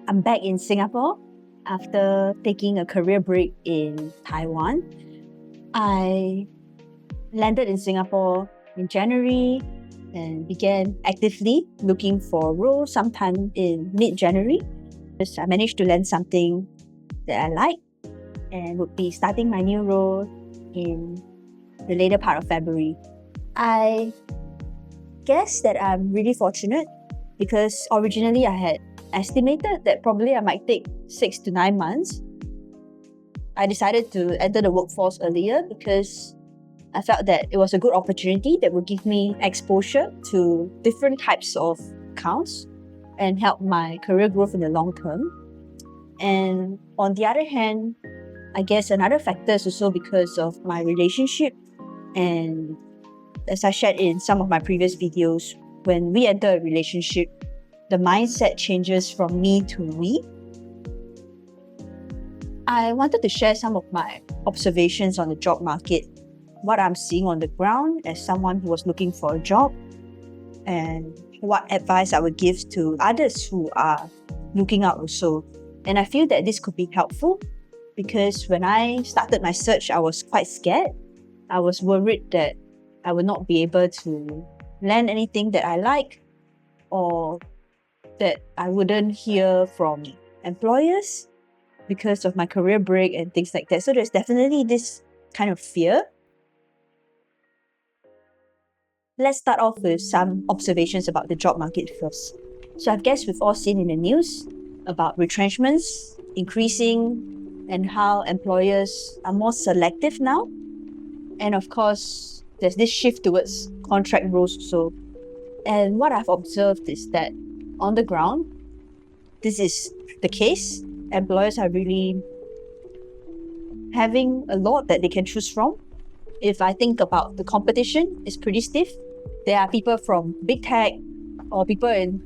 I'm back in Singapore after taking a career break in Taiwan. I landed in Singapore in January and began actively looking for roles sometime in mid-January. I managed to land something that I like and would be starting my new role in the later part of February. I guess that I'm really fortunate because originally I had estimated that probably I might take 6 to 9 months. I decided to enter the workforce earlier because I felt that it was a good opportunity that would give me exposure to different types of accounts and help my career growth in the long term. And on the other hand, I guess another factor is also because of my relationship, and as I shared in some of my previous videos, when we enter a relationship, the mindset changes from me to we. I wanted to share some of my observations on the job market, what I'm seeing on the ground as someone who was looking for a job, and what advice I would give to others who are looking out also. And I feel that this could be helpful because when I started my search, I was quite scared. I was worried that I would not be able to land anything that I like, or that I wouldn't hear from employers because of my career break and things like that. So there's definitely this kind of fear. Let's start off with some observations about the job market first. So I guess we've all seen in the news about retrenchments increasing and how employers are more selective now. And of course, there's this shift towards contract roles also. And what I've observed is that on the ground, this is the case. Employers are really having a lot that they can choose from. If I think about the competition, it's pretty stiff. There are people from big tech or people in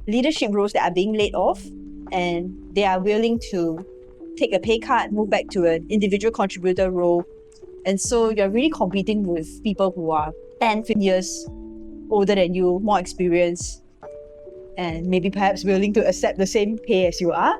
leadership roles that are being laid off, and they are willing to take a pay cut, move back to an individual contributor role. And so you're really competing with people who are 10, 15 years older than you, more experienced, and maybe perhaps willing to accept the same pay as you are.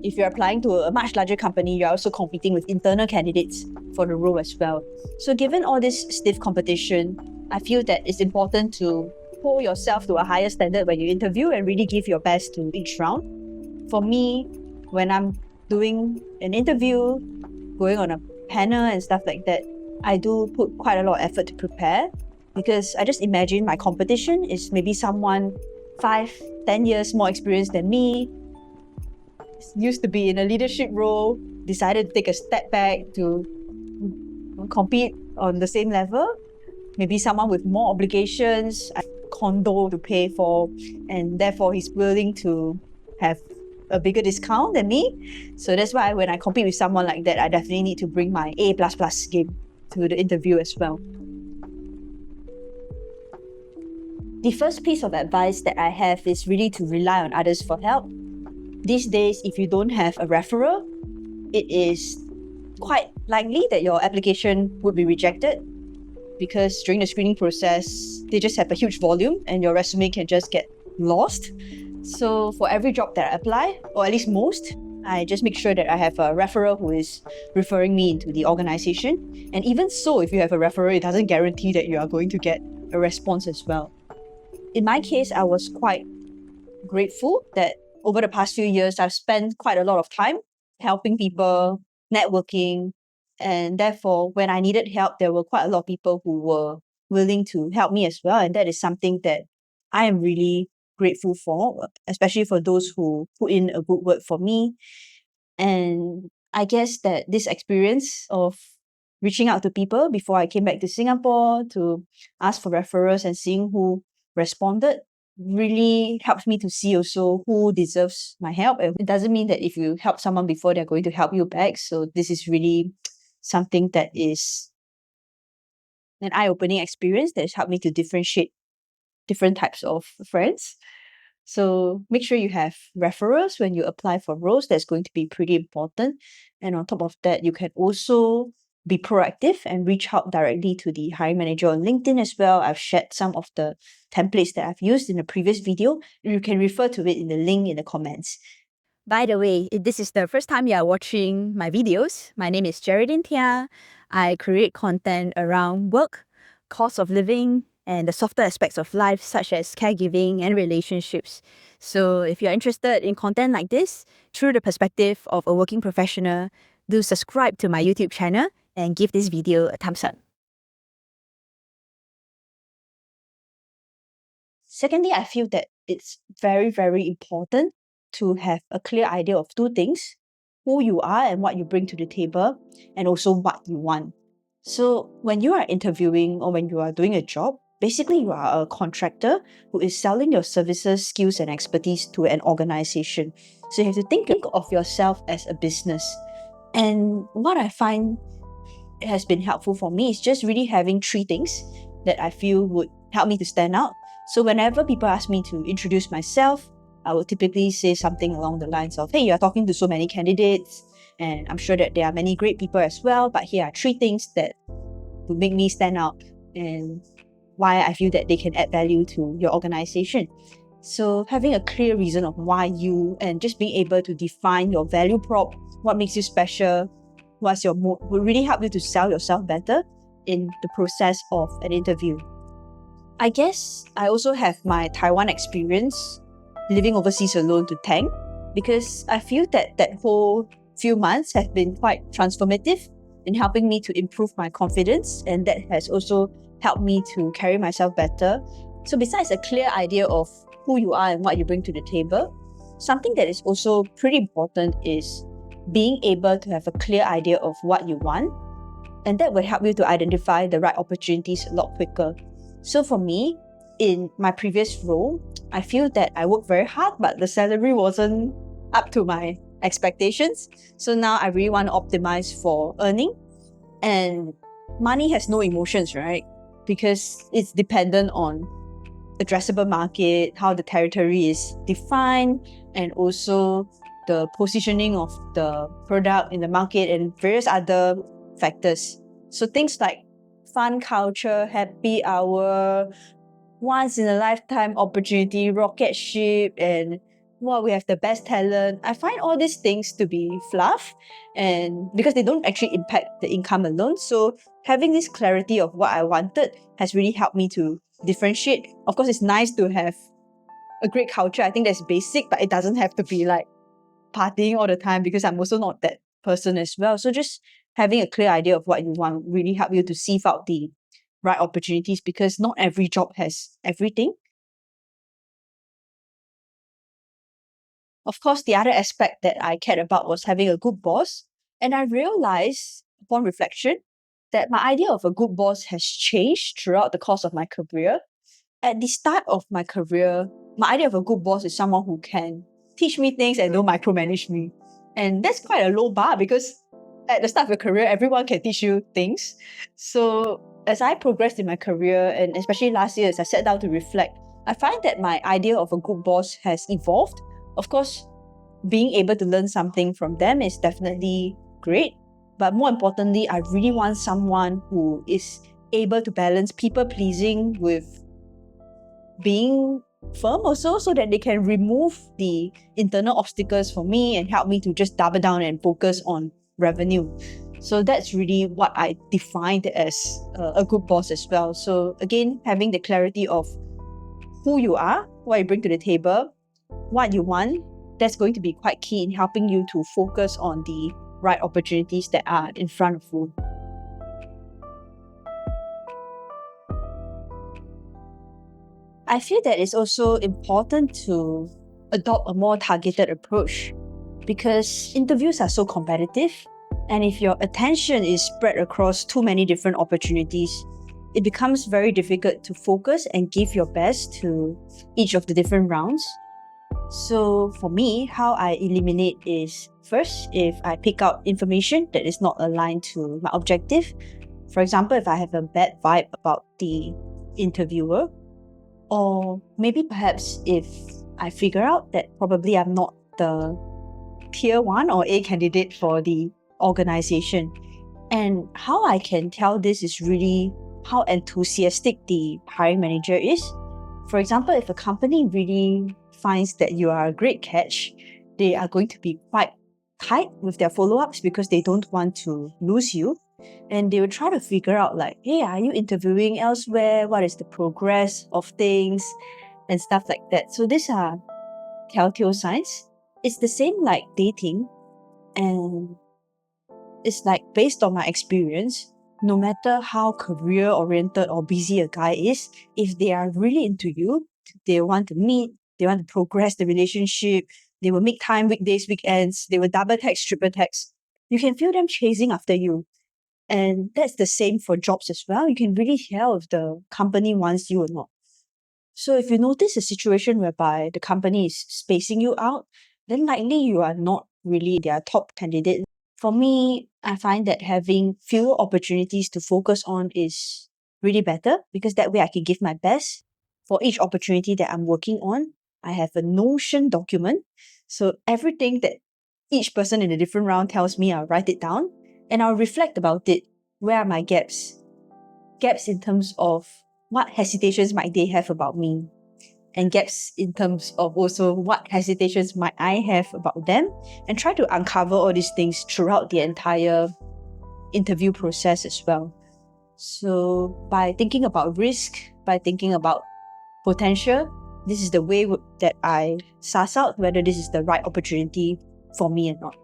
If you're applying to a much larger company, you're also competing with internal candidates for the role as well. So given all this stiff competition, I feel that it's important to hold yourself to a higher standard when you interview and really give your best to each round. For me, when I'm doing an interview, going on a panel and stuff like that, I do put quite a lot of effort to prepare because I just imagine my competition is maybe someone 5, 10 years more experienced than me, used to be in a leadership role, decided to take a step back to compete on the same level. Maybe someone with more obligations, a condo to pay for, and therefore he's willing to have a bigger discount than me. So that's why when I compete with someone like that, I definitely need to bring my A++ game to the interview as well. The first piece of advice that I have is really to rely on others for help. These days, if you don't have a referral, it is quite likely that your application would be rejected because during the screening process, they just have a huge volume and your resume can just get lost. So for every job that I apply, or at least most, I just make sure that I have a referral who is referring me into the organization. And even so, if you have a referral, it doesn't guarantee that you are going to get a response as well. In my case, I was quite grateful that over the past few years, I've spent quite a lot of time helping people, networking, and therefore, when I needed help, there were quite a lot of people who were willing to help me as well. And that is something that I am really grateful for, especially for those who put in a good word for me. And I guess that this experience of reaching out to people before I came back to Singapore to ask for referrals and seeing who responded really helps me to see also who deserves my help. And it doesn't mean that if you help someone before, they're going to help you back. So this is really something that is an eye-opening experience that has helped me to differentiate different types of friends. So make sure you have referrals when you apply for roles. That's going to be pretty important. And on top of that, you can also be proactive and reach out directly to the hiring manager on LinkedIn as well. I've shared some of the templates that I've used in the previous video. You can refer to it in the link in the comments. By the way, if this is the first time you are watching my videos, my name is Geraldine Tia. I create content around work, cost of living, and the softer aspects of life such as caregiving and relationships. So if you're interested in content like this through the perspective of a working professional, do subscribe to my YouTube channel and give this video a thumbs up. Secondly, I feel that it's very, very important to have a clear idea of two things: who you are and what you bring to the table, and also what you want. So when you are interviewing or when you are doing a job, basically you are a contractor who is selling your services, skills, and expertise to an organization. So you have to think of yourself as a business. And what I find has been helpful for me is just really having three things that I feel would help me to stand out. So whenever people ask me to introduce myself, I would typically say something along the lines of, hey, you're talking to so many candidates, and I'm sure that there are many great people as well, but here are three things that would make me stand out and why I feel that they can add value to your organization. So having a clear reason of why you, and just being able to define your value prop, what makes you special, what's your mood, will really help you to sell yourself better in the process of an interview. I guess I also have my Taiwan experience living overseas alone to thank, because I feel that that whole few months have been quite transformative in helping me to improve my confidence, and that has also helped me to carry myself better. So besides a clear idea of who you are and what you bring to the table, something that is also pretty important is being able to have a clear idea of what you want, and that will help you to identify the right opportunities a lot quicker. So for me, in my previous role, I feel that I worked very hard, but the salary wasn't up to my expectations. So now I really want to optimize for earning. And money has no emotions, right? Because it's dependent on addressable market, how the territory is defined, and also the positioning of the product in the market and various other factors. So things like fun culture, happy hour, once in a lifetime opportunity, rocket ship, and we have the best talent. I find all these things to be fluff, and because they don't actually impact the income alone. So having this clarity of what I wanted has really helped me to differentiate. Of course, it's nice to have a great culture. I think that's basic, but it doesn't have to be like partying all the time, because I'm also not that person as well. So just having a clear idea of what you want really help you to sieve out the right opportunities, because not every job has everything. Of course, the other aspect that I cared about was having a good boss. And I realized upon reflection that my idea of a good boss has changed throughout the course of my career. At the start of my career, my idea of a good boss is someone who can teach me things and don't micromanage me. And that's quite a low bar, because at the start of your career, everyone can teach you things. So as I progressed in my career, and especially last year as I sat down to reflect, I find that my idea of a good boss has evolved. Of course, being able to learn something from them is definitely great. But more importantly, I really want someone who is able to balance people pleasing with being firm also, so that they can remove the internal obstacles for me and help me to just double down and focus on revenue. So that's really what I defined as a good boss as well. So again, having the clarity of who you are, what you bring to the table, what you want, that's going to be quite key in helping you to focus on the right opportunities that are in front of you. I feel that it's also important to adopt a more targeted approach, because interviews are so competitive, and if your attention is spread across too many different opportunities, it becomes very difficult to focus and give your best to each of the different rounds. So for me, how I eliminate is, first, if I pick out information that is not aligned to my objective. For example, if I have a bad vibe about the interviewer, or maybe perhaps if I figure out that probably I'm not the tier 1 or A candidate for the organization. And how I can tell this is really how enthusiastic the hiring manager is. For example, if a company really finds that you are a great catch, they are going to be quite tight with their follow-ups because they don't want to lose you. And they will try to figure out like, hey, are you interviewing elsewhere? What is the progress of things? And stuff like that. So these are telltale signs. It's the same like dating, and it's like based on my experience, no matter how career-oriented or busy a guy is, if they are really into you, they want to meet, they want to progress the relationship, they will make time weekdays, weekends, they will double text, triple text. You can feel them chasing after you. And that's the same for jobs as well. You can really tell if the company wants you or not. So if you notice a situation whereby the company is spacing you out, then likely you are not really their top candidate. For me, I find that having fewer opportunities to focus on is really better because that way I can give my best. For each opportunity that I'm working on, I have a Notion document. So everything that each person in a different round tells me, I'll write it down and I'll reflect about it. Where are my gaps? Gaps in terms of what hesitations might they have about me? And gaps in terms of also what hesitations might I have about them, and try to uncover all these things throughout the entire interview process as well. So by thinking about risk, by thinking about potential, this is the way that I suss out whether this is the right opportunity for me or not.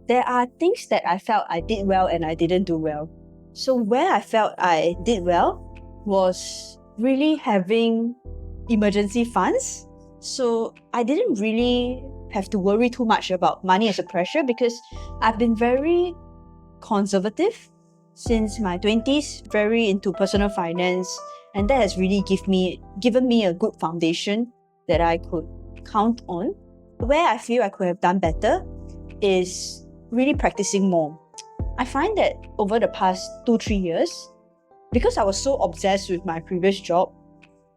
There are things that I felt I did well and I didn't do well. So where I felt I did well was really having emergency funds. So I didn't really have to worry too much about money as a pressure because I've been very conservative since my 20s, very into personal finance, and that has really given me a good foundation that I could count on. Where I feel I could have done better is really practicing more. I find that over the past 2-3 years, because I was so obsessed with my previous job,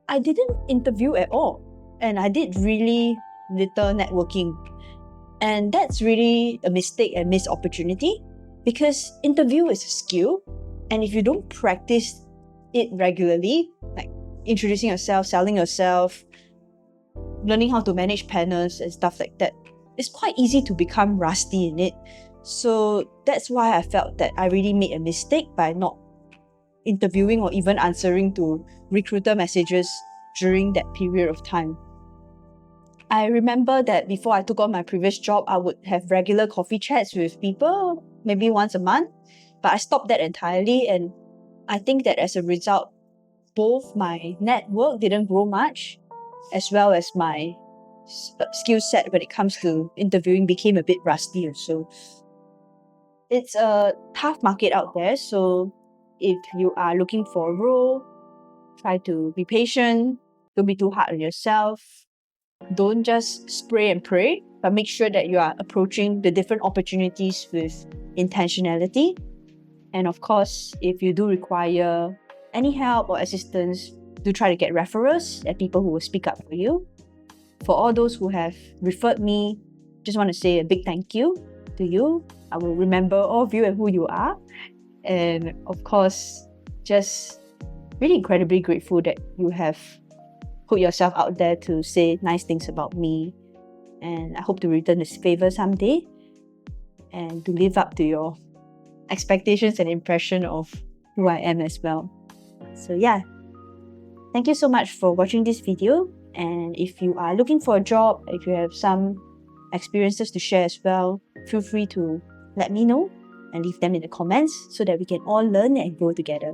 I didn't interview at all. And I did really little networking. And that's really a mistake and missed opportunity because interview is a skill. And if you don't practice it regularly, like introducing yourself, selling yourself, learning how to manage panels and stuff like that, it's quite easy to become rusty in it. So that's why I felt that I really made a mistake by not interviewing or even answering to recruiter messages during that period of time. I remember that before I took on my previous job, I would have regular coffee chats with people, maybe once a month, but I stopped that entirely. And I think that as a result, both my network didn't grow much, as well as my skill set when it comes to interviewing became a bit rusty also. It's a tough market out there, so if you are looking for a role, try to be patient, don't be too hard on yourself, don't just spray and pray, but make sure that you are approaching the different opportunities with intentionality. And of course, if you do require any help or assistance, do try to get referrals and people who will speak up for you. For all those who have referred me, just want to say a big thank you to you. I will remember all of you and who you are. And of course, just really incredibly grateful that you have put yourself out there to say nice things about me. And I hope to return this favor someday and to live up to your expectations and impression of who I am as well. So yeah, thank you so much for watching this video. And if you are looking for a job, if you have some experiences to share as well, feel free to let me know and leave them in the comments so that we can all learn and grow together.